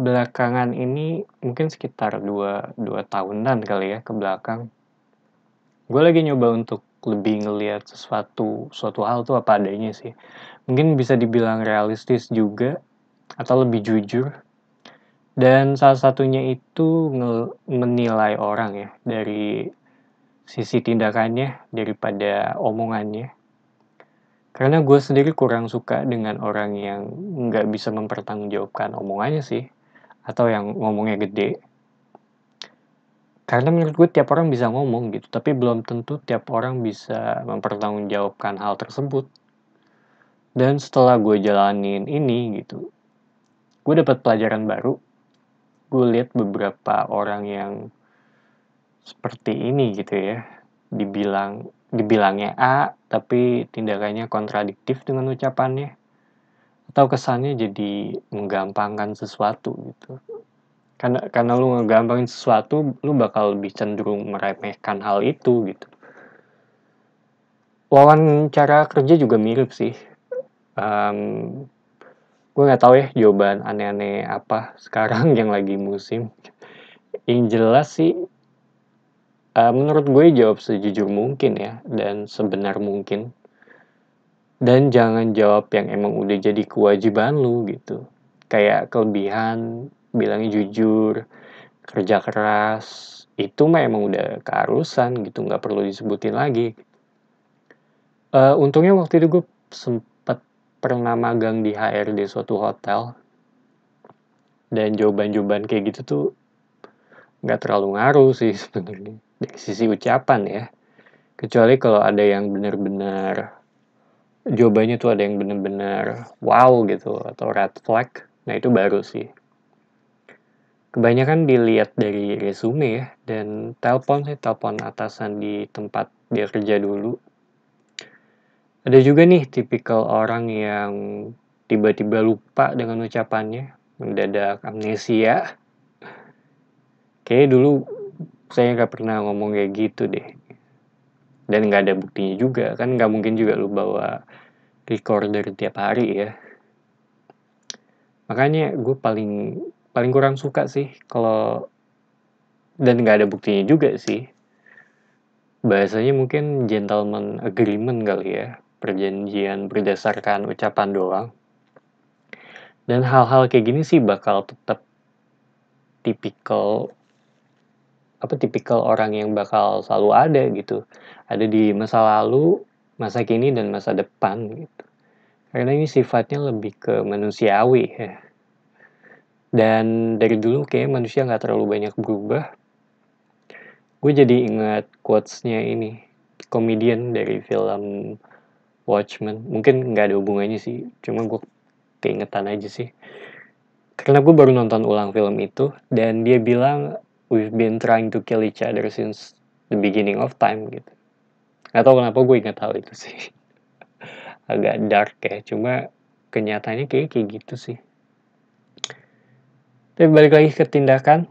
Belakangan ini mungkin sekitar dua tahunan kali ya ke belakang, gue lagi nyoba untuk lebih ngelihat suatu hal tuh apa adanya sih. Mungkin bisa dibilang realistis juga atau lebih jujur. Dan salah satunya itu menilai orang ya dari sisi tindakannya daripada omongannya. Karena gue sendiri kurang suka dengan orang yang nggak bisa mempertanggungjawabkan omongannya sih. Atau yang ngomongnya gede. Karena menurut gue tiap orang bisa ngomong gitu, tapi belum tentu tiap orang bisa mempertanggungjawabkan hal tersebut. Dan setelah gue jalanin ini gitu, gue dapat pelajaran baru. Gue lihat beberapa orang yang seperti ini gitu ya, dibilangnya A, tapi tindakannya kontradiktif dengan ucapannya, atau kesannya jadi menggampangkan sesuatu gitu. Karena lu ngegampangin sesuatu, lu bakal lebih cenderung meremehkan hal itu gitu. Wawancara kerja juga mirip sih. Um, gue nggak tahu ya jawaban aneh-aneh apa sekarang yang lagi musim. Yang jelas sih, menurut gue jawab sejujur mungkin ya dan sebenar mungkin. Dan jangan jawab yang emang udah jadi kewajiban lu gitu. Kayak kelebihan, bilangnya jujur, kerja keras, itu mah emang udah keharusan gitu, nggak perlu disebutin lagi. Untungnya waktu itu gue sempet pernah magang di HRD suatu hotel, dan jawaban-jawaban kayak gitu tuh nggak terlalu ngaruh sih sebenarnya dari sisi ucapan ya. Kecuali kalau ada yang benar-benar jawabannya tuh ada yang benar-benar wow gitu atau red flag, nah itu baru sih. Kebanyakan dilihat dari resume ya, dan telepon atasan di tempat dia kerja dulu. Ada juga nih tipikal orang yang tiba-tiba lupa dengan ucapannya, mendadak amnesia. Kayaknya dulu saya nggak pernah ngomong kayak gitu deh. Dan nggak ada buktinya juga, kan nggak mungkin juga lu bawa recorder tiap hari ya. Makanya gue paling paling kurang suka sih kalau, dan nggak ada buktinya juga sih. Bahasanya mungkin gentleman agreement kali ya, perjanjian berdasarkan ucapan doang. Dan hal-hal kayak gini sih bakal tetap tipikal tipikal orang yang bakal selalu ada gitu. Ada di masa lalu, masa kini, dan masa depan gitu. Karena ini sifatnya lebih ke manusiawi ya. Dan dari dulu kayaknya manusia nggak terlalu banyak berubah. Gue jadi ingat quotes-nya ini, komedian dari film Watchmen. Mungkin nggak ada hubungannya sih, cuma gue keingetan aja sih. Karena gue baru nonton ulang film itu, dan dia bilang, we've been trying to kill each other since the beginning of time gitu. Gak tau kenapa gue ingat hal itu sih. Agak dark ya, cuma kenyataannya kayak gitu sih. Tapi balik lagi ke tindakan,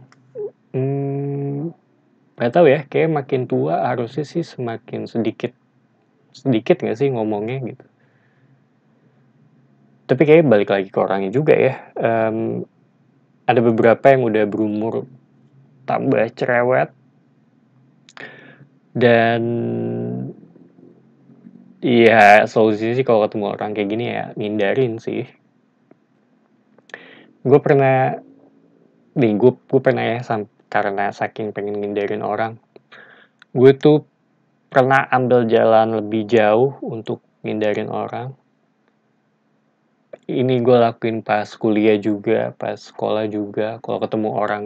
gak tau ya, kayak makin tua harusnya sih semakin sedikit gak sih ngomongnya gitu. Tapi kayak balik lagi ke orangnya juga ya. Ada beberapa yang udah berumur tambah cerewet, dan iya, solusinya sih kalau ketemu orang kayak gini ya hindarin sih. Gue pernah gue pernah ya, karena saking pengen ngindarin orang, gue tuh pernah ambil jalan lebih jauh untuk ngindarin orang. Ini gue lakuin pas kuliah juga, pas sekolah juga. Kalau ketemu orang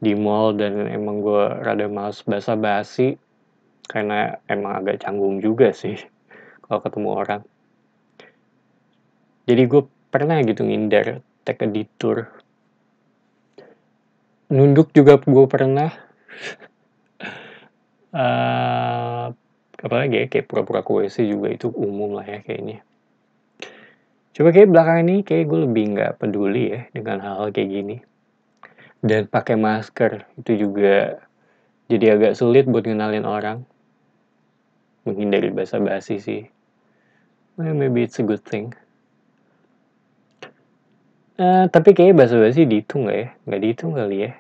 di mall dan emang gue rada males basa-basi, karena emang agak canggung juga sih kalau ketemu orang. Jadi gue pernah gitu ngindar, take a detour. Nunduk juga gue pernah. Apalagi ya, kayak pura-pura ke WC juga itu umum lah ya kayaknya. Coba kayak belakangan ini kayak gue lebih nggak peduli ya dengan hal-hal kayak gini. Dan pakai masker itu juga jadi agak sulit buat ngenalin orang. Menghindari basa-basi sih. Well, maybe it's a good thing. Tapi kayaknya basa-basi dihitung nggak ya? Nggak dihitung kali ya.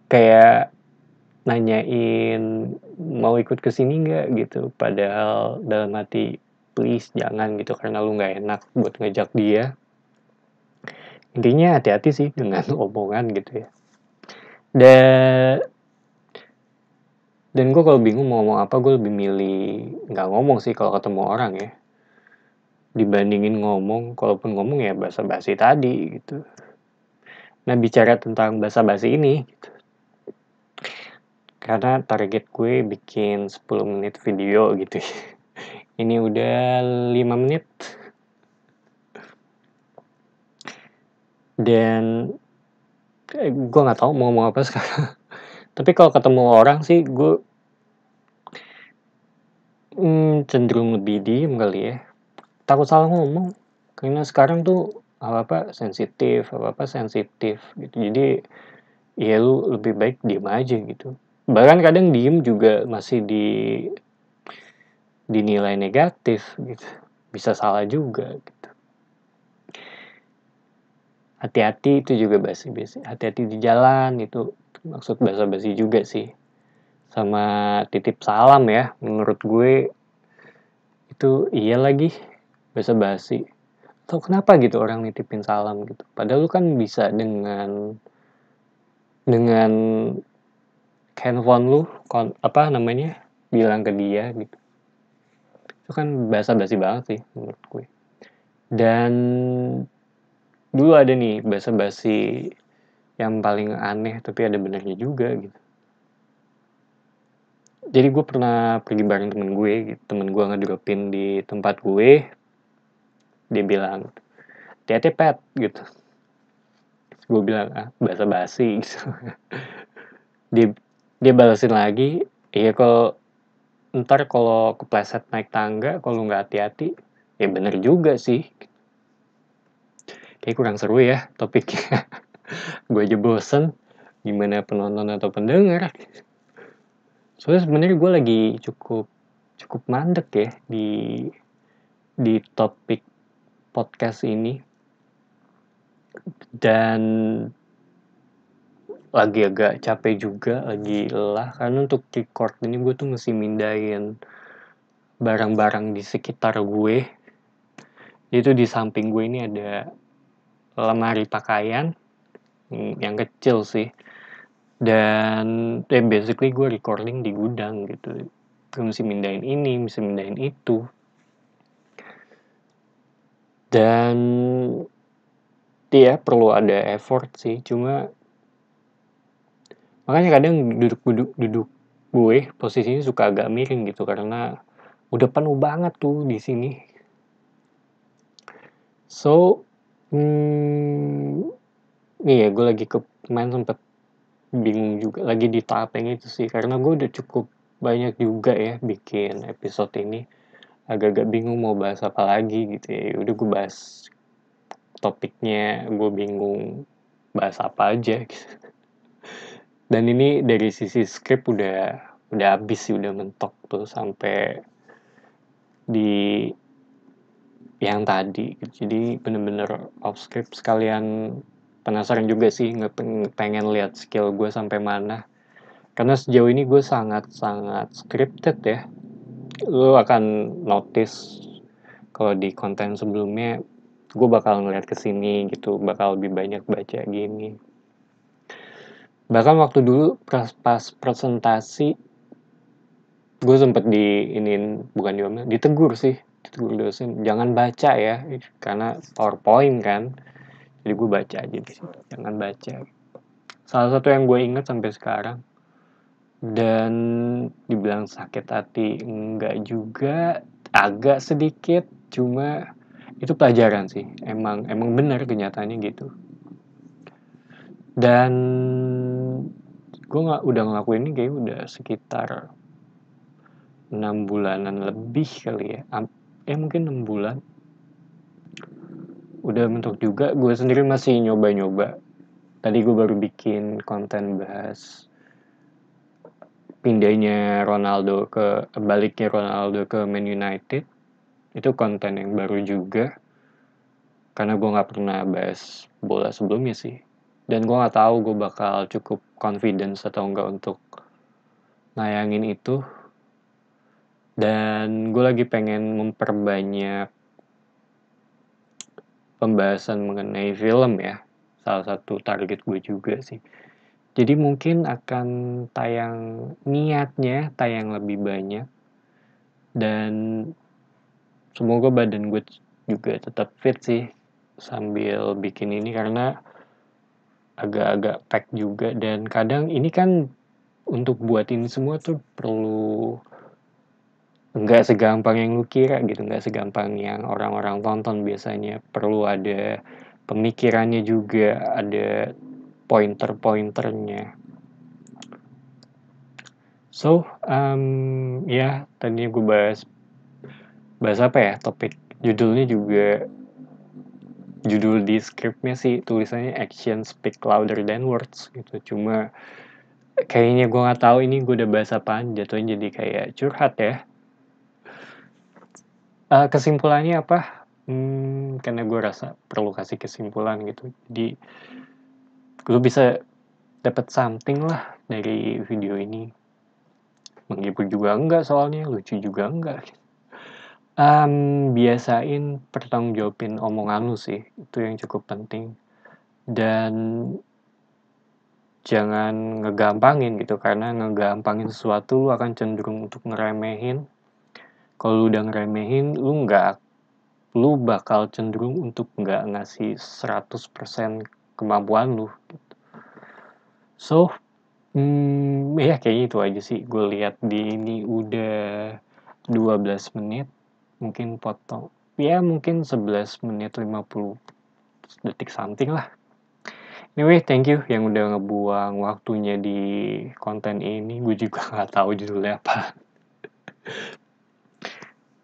Kayak nanyain mau ikut ke sini nggak gitu. Padahal dalam hati please jangan gitu karena lu nggak enak buat ngajak dia. Intinya hati-hati sih dengan omongan gitu ya. Dan gue kalau bingung mau ngomong apa, gue lebih milih nggak ngomong sih kalau ketemu orang ya. Dibandingin ngomong, kalaupun ngomong ya basa-basi tadi gitu. Nah bicara tentang basa-basi ini, karena target gue bikin 10 menit video gitu ya. Ini udah 5 menit. Dan gue gak tahu mau ngomong apa sekarang. Tapi kalau ketemu orang sih gue cenderung lebih diem kali ya. Takut salah ngomong. Karena sekarang tuh apa-apa sensitif gitu. Jadi ya lu lebih baik diem aja gitu. Bahkan kadang diem juga masih dinilai negatif gitu. Bisa salah juga gitu. Hati-hati itu juga basi-basi. Hati-hati di jalan itu maksud basa-basi juga sih. Sama titip salam ya. Menurut gue itu iya lagi basa-basi. Atau kenapa gitu orang nitipin salam gitu. Padahal lu kan bisa dengan handphone lu apa namanya bilang ke dia gitu. Itu kan basa-basi banget sih menurut gue. Dan dulu ada nih basa-basi yang paling aneh tapi ada benernya juga gitu. Jadi gue pernah pergi bareng temen gue gitu. Temen gue ngedropin di tempat gue. Dia bilang, hati-hati pet gitu. Terus gue bilang, basa-basi gitu. dia dia balasin lagi, iya kalau ntar kalau kepleset naik tangga kalau nggak hati-hati ya bener juga sih. Kayak kurang seru ya topiknya. Gue aja bosen, gimana penonton atau pendengar. Soalnya sebenarnya gue lagi cukup mandek ya di topik podcast ini. Dan lagi agak capek juga, lagi lelah karena untuk record ini gue tuh mesti mindahin barang-barang di sekitar gue. Itu di samping gue ini ada lemari pakaian yang kecil sih. Dan basically gue recording di gudang gitu. Gue mesti mindahin ini, mesti mindahin itu. Dan ya perlu ada effort sih. Cuma makanya kadang duduk gue posisinya suka agak miring gitu karena udah penuh banget tuh di sini. So, nih ya gue lagi kemarin sempet bingung juga lagi di tahap yang itu sih karena gue udah cukup banyak juga ya bikin episode ini agak-agak bingung mau bahas apa lagi gitu ya. Udah gue bahas topiknya, gue bingung bahas apa aja gitu. Dan ini dari sisi skrip udah habis sih, udah mentok tuh sampai di yang tadi. Jadi bener-bener off script sekalian penasaran juga sih pengen lihat skill gue sampai mana. Karena sejauh ini gue sangat-sangat scripted ya. Lo akan notice kalau di konten sebelumnya gue bakal ngeliat kesini gitu, bakal lebih banyak baca gini. Bahkan waktu dulu pas presentasi gue sempet ditegur dosen jangan baca ya karena PowerPoint kan, jadi gue baca aja di situ, jangan baca. Salah satu yang gue ingat sampai sekarang. Dan dibilang sakit hati enggak juga, agak sedikit, cuma itu pelajaran sih, emang benar kenyataannya gitu. Dan gue udah ngelakuin ini kayak udah sekitar 6 bulanan lebih kali ya, mungkin 6 bulan udah mentok juga. Gue sendiri masih nyoba-nyoba. Tadi gue baru bikin konten bahas baliknya Ronaldo ke Man United. Itu konten yang baru juga. karena gue nggak pernah bahas bola sebelumnya sih, dan gue nggak tahu gue bakal cukup confidence atau enggak untuk nayangin itu. Dan gue lagi pengen memperbanyak pembahasan mengenai film ya, salah satu target gue juga sih. Jadi mungkin akan niatnya tayang lebih banyak, dan semoga badan gue juga tetap fit sih sambil bikin ini, karena agak-agak pack juga, dan kadang ini kan untuk buat ini semua tuh perlu, nggak segampang yang lu kira gitu, nggak segampang yang orang-orang tonton biasanya. Perlu ada pemikirannya juga, ada pointer-pointernya. So, ya tadinya gue bahas apa ya, topik judulnya juga, judul di skripnya sih tulisannya action speak louder than words gitu. Cuma kayaknya gue nggak tahu ini gue udah bahas apaan, jatuhnya jadi kayak curhat ya. Kesimpulannya apa? Karena gue rasa perlu kasih kesimpulan gitu. Jadi lu bisa dapat something lah dari video ini. Menghibur juga enggak, soalnya lucu juga enggak. Biasain pertanggungjawabin omongan lu sih, itu yang cukup penting. Dan jangan ngegampangin gitu, karena ngegampangin sesuatu lu akan cenderung untuk ngeremehin. Kalau lu udah ngeremehin, lu bakal cenderung untuk nggak ngasih 100% kemampuan lu gitu. So, ya kayaknya itu aja sih. Gue lihat di ini udah 12 menit, mungkin potong. Ya mungkin 11 menit 50 detik something lah. Anyway, thank you yang udah ngebuang waktunya di konten ini. Gue juga nggak tahu judulnya apa.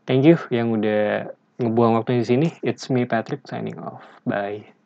Thank you yang udah ngebuang waktunya di sini. It's me Patrick signing off. Bye.